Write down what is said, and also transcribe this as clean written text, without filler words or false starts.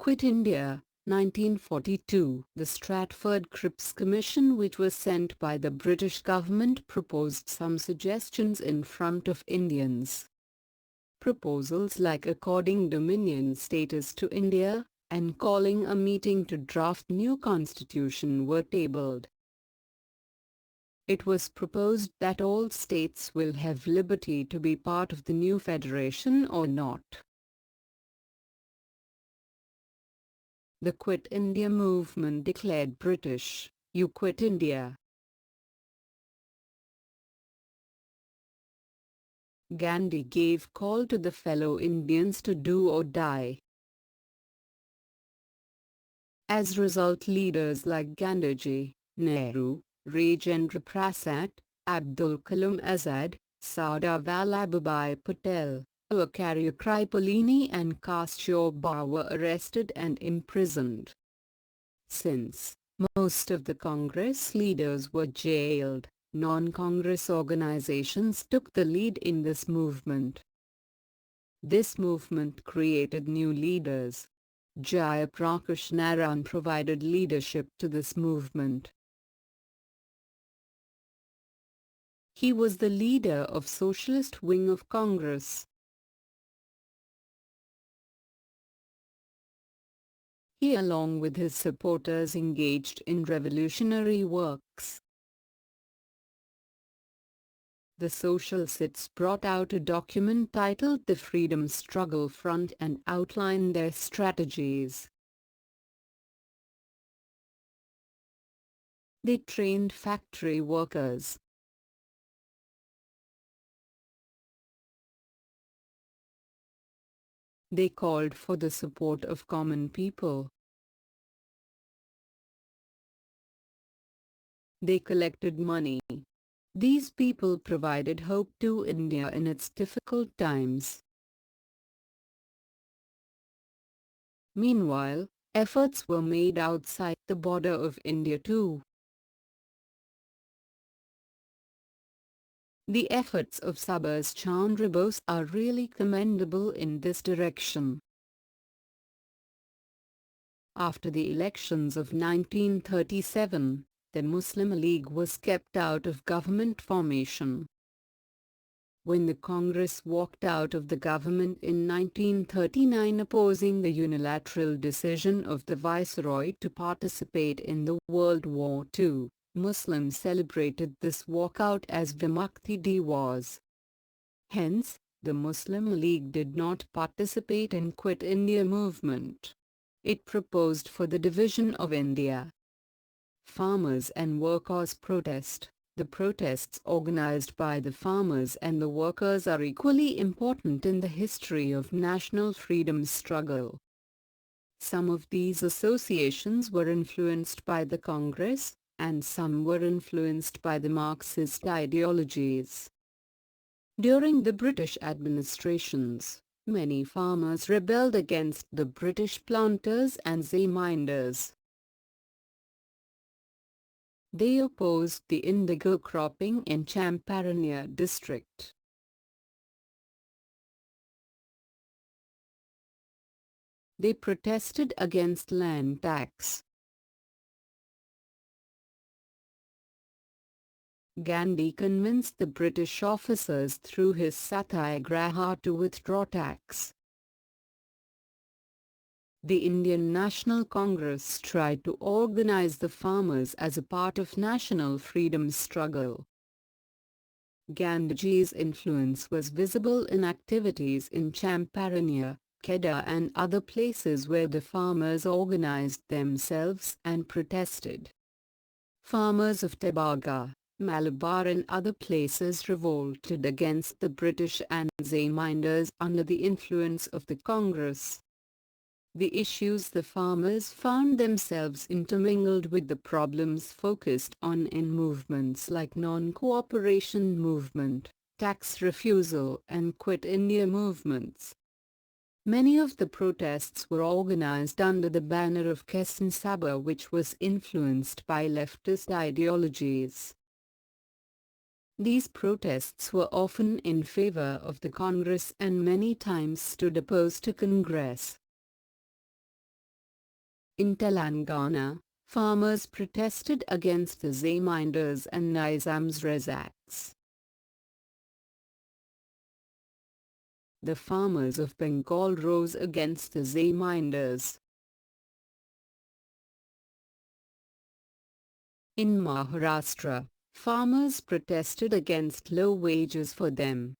Quit India, 1942. The Stratford Cripps Commission, which was sent by the British government, proposed some suggestions in front of Indians. Proposals like according dominion status to India, and calling a meeting to draft new constitution were tabled. It was proposed that all states will have liberty to be part of the new federation or not. The Quit India movement declared British, "You quit India." Gandhi gave call to the fellow Indians to do or die. As result, leaders like Gandhiji, Nehru, Rajendra Prasad, Abdul Kalam Azad, Sardar Vallabhbhai Patel, Avakari Kripalini and Kasturba were arrested and imprisoned. Since most of the Congress leaders were jailed, non-Congress organizations took the lead in this movement. This movement created new leaders. Jayaprakash Narayan provided leadership to this movement. He was the leader of Socialist wing of Congress. He, along with his supporters, engaged in revolutionary works. The Socialists brought out a document titled The Freedom Struggle Front and outlined their strategies. They trained factory workers. They called for the support of common people. They collected money. These people provided hope to India in its difficult times. Meanwhile, efforts were made outside the border of India too. The efforts of Subhas Chandra Bose are really commendable in this direction. After the elections of 1937, the Muslim League was kept out of government formation. When the Congress walked out of the government in 1939 opposing the unilateral decision of the Viceroy to participate in the World War II, Muslims celebrated this walkout as Vimucti Diwas. Hence, the Muslim League did not participate in Quit India movement. It proposed for the division of India. Farmers and workers protest. The protests organized by the farmers and the workers are equally important in the history of national freedom struggle. Some of these associations were influenced by the Congress, and some were influenced by the Marxist ideologies. During the British administrations, many farmers rebelled against the British planters and zamindars. They opposed the indigo cropping in Champarania district. They protested against land tax. Gandhi convinced the British officers through his satyagraha to withdraw tax. The Indian National Congress tried to organize the farmers as a part of national freedom struggle. Gandhiji's influence was visible in activities in Champarania, Kedah and other places where the farmers organized themselves and protested. Farmers of Tebaga, Malabar and other places revolted against the British and zamindars under the influence of the Congress. The issues the farmers found themselves intermingled with the problems focused on in movements like non-cooperation movement, tax refusal and Quit India movements. Many of the protests were organized under the banner of Kisan Sabha, which was influenced by leftist ideologies. These protests were often in favor of the Congress and many times stood opposed to Congress. In Telangana, farmers protested against the Zamindars and Nizam's Razaks. The farmers of Bengal rose against the Zamindars. In Maharashtra, farmers protested against low wages for them.